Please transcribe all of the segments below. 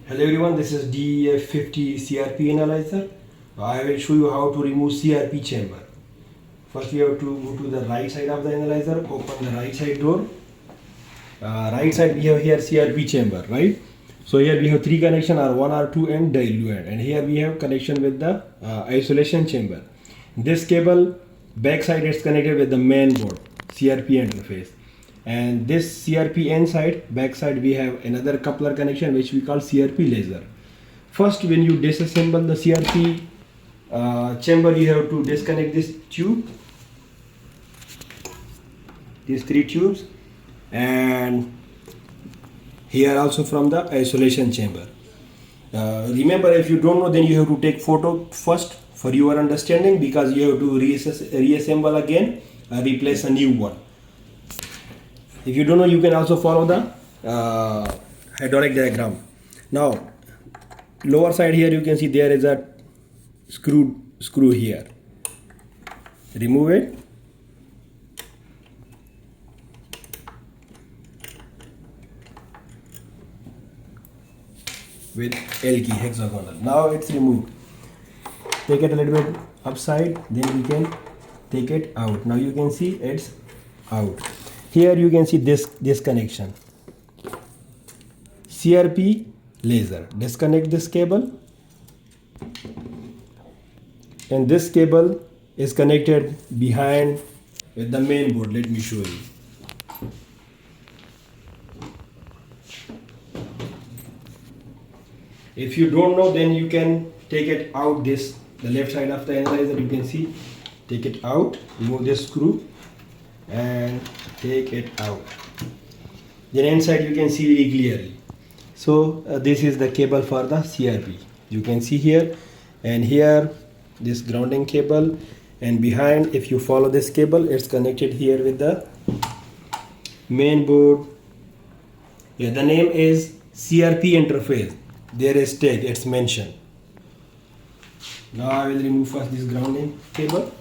Hello everyone, this is D5 CRP analyzer. I will show you how to remove CRP chamber. First we have to go to the right side of the analyzer, open the right side door. Right side we have here CRP chamber, right? So here we have three connection, R1, R2 and diluent, and here we have connection with the isolation chamber. This cable back side is connected with the main board CRP interface, and this CRP N side back side we have another coupler connection which we call CRP laser. First, when you disassemble the CRP chamber, you have to disconnect this tube, these three tubes, and here also from the isolation chamber. Remember, if you don't know, then you have to take photo first for your understanding, because you have to reassemble again, replace a new one. If you don't know, you can also follow the hydraulic diagram. Now, lower side here you can see there is a screw here. Remove it. With L key, hexagonal. Now it's removed. Take it a little bit upside, then we can take it out. Now you can see it's out. Here you can see this connection. CRP laser. Disconnect this cable. And this cable is connected behind with the main board. Let me show you. If you don't know, then you can take it out the left side of the analyzer, you can see, take it out, remove this screw and take it out. Then inside you can see very clearly. So this is the cable for the CRP. You can see here, and here this grounding cable, and behind, if you follow this cable, it's connected here with the main board. Yeah, the name is CRP interface. There is tag, it's mentioned. Now I will remove first this grounding cable.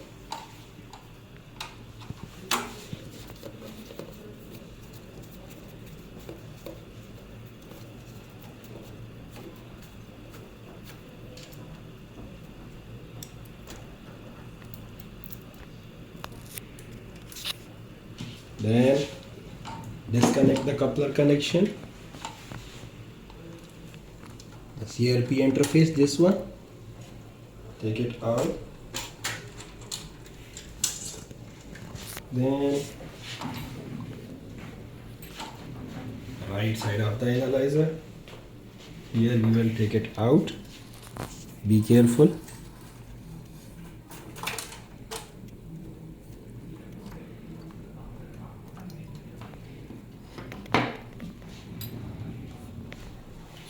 Then disconnect the coupler connection. The CRP interface, this one, take it out. Then right side of the analyzer, here we will take it out. Be careful.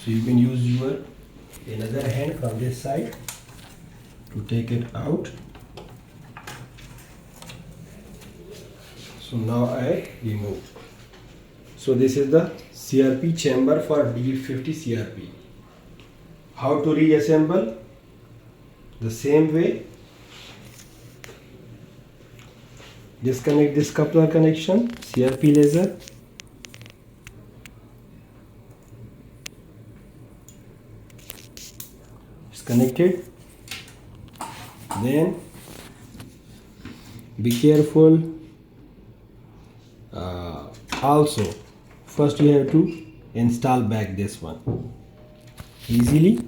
So you can use your another hand from this side to take it out. So now I remove. So this is the CRP chamber for D5 CRP. How to reassemble? The same way. Disconnect this coupler connection, CRP laser. Connected. Then be careful. Also, first you have to install back this one easily.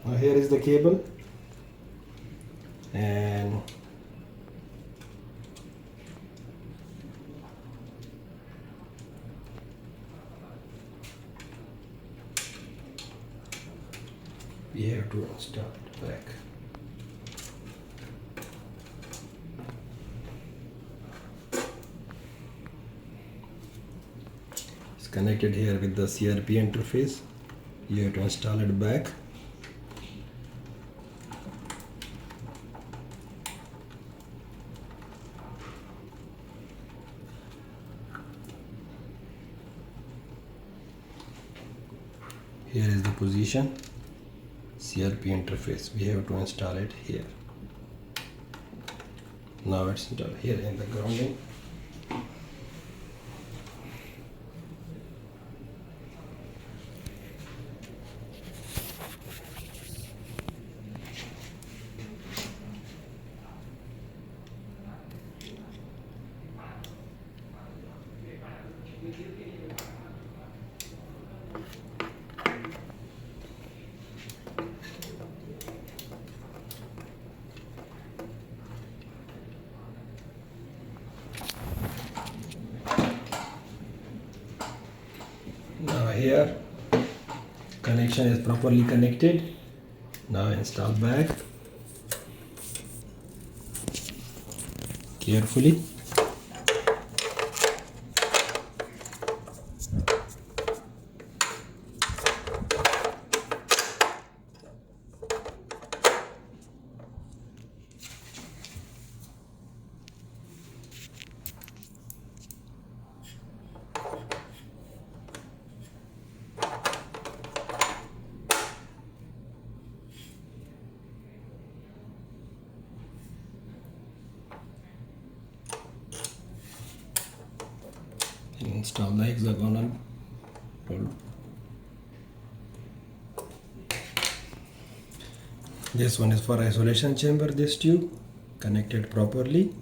Now here is the cable, and we have to install it back. It's connected here with the CRP interface. You have to install it back. Here is the position CRP interface. We have to install it here. Now it's installed here in the grounding. Now here connection is properly connected. Now install back carefully. Install the hexagonal tool. This one is for isolation chamber, this tube connected properly,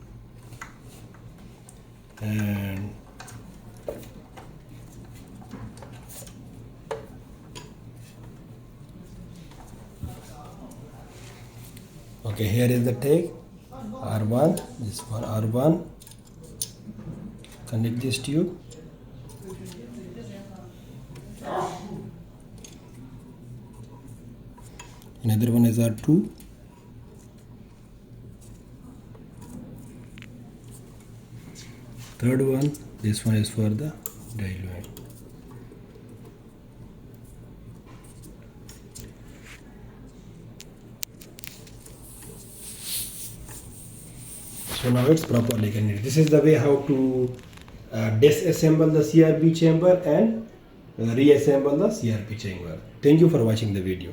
and okay, here is the tag R1, this for R1. Connect this tube. Another one is R2. Third one, this one is for the diluent. So now it's properly connected. This is the way how to disassemble the CRP chamber and reassemble the CRP chamber. Thank you for watching the video.